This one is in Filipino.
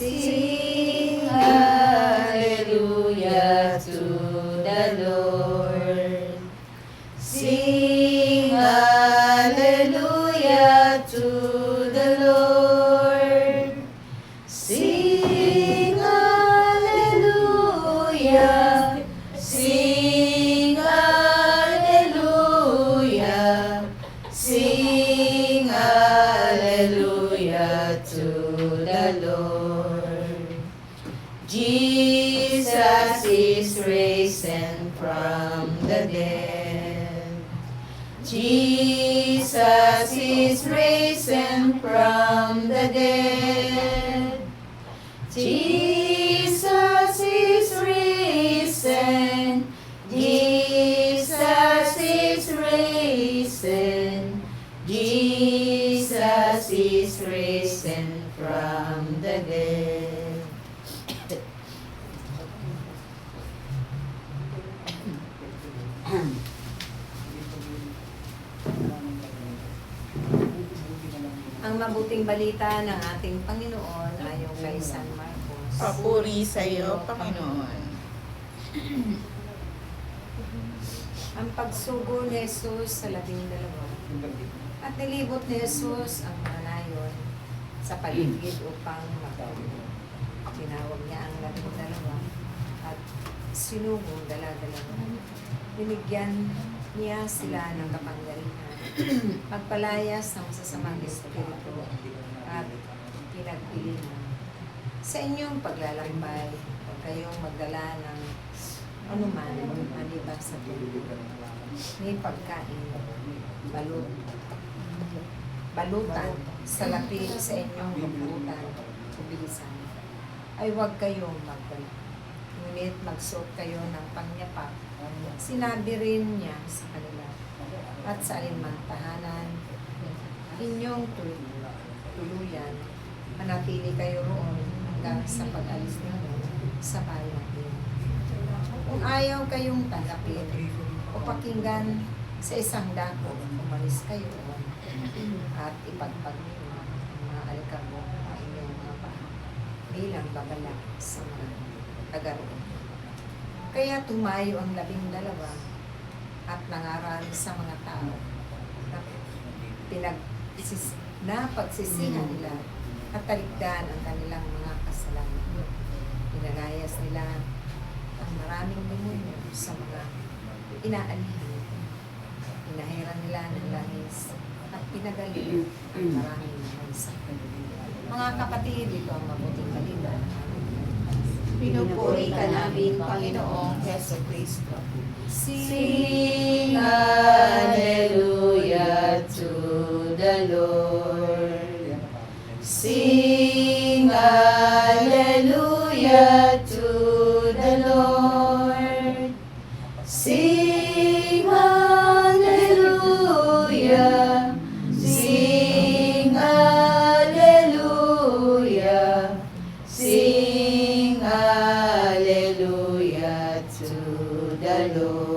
Sing hallelujah to the Lord. Sing hallelujah to the Lord. Sing hallelujah. Sing hallelujah. Sing hallelujah to the Lord. Jesus is risen from the dead. Jesus is risen from the dead. Jesus is risen. Jesus is risen. Jesus is risen from the dead. Ang mabuting balita ng ating Panginoon ayon kay San Marcos. Papuri sa iyo, Panginoon. Ang pagsugo ni Jesus sa 12 at nilibot ni Jesus ang mga nayon sa paligid upang magtulong. Tinawag niya ang 12 at sinugong dala-dalawa. Binigyan niya sila ng kapangyarihan magpalayas ng masasamang espiritu at pinagpilihan. Sa inyong paglalakbay, huwag kayong magdala ng anuman maliban sa tulog. May pagkain, balutan, salapi sa inyong kabuutan, kubilisan. Ay huwag kayong magdala. Ngunit magsuot kayo ng pangyapak. Sinabi rin niya sa kanila, at sa alinmang tahanan, inyong tuluyan, manatili kayo roon hanggang sa pag-alis ninyo sa bayan din. Kung ayaw kayong tanggapin o pakinggan sa isang dako, umalis kayo roon at ipagpag ninyo ang mga alikabok ng inyong mga paa bilang babala sa mga taga-roon. Kaya tumayo ang 12 at nangaral sa mga tao na pagsisihan nila at talikdan ang kanilang mga kasalanan. Pinalayas nila ang maraming demonyo sa mga inaalihan. Pinahiran nila ng langis at pinagaling ang maraming magsakit. Mga kapatid, ito ang mabuting balita. Pinupuri ka namin, Panginoong Heso Kristo. Sing hallelujah to the Lord. Sing hallelujah to the Lord. Sing hallelujah. Sing hallelujah. Sing hallelujah to the Lord.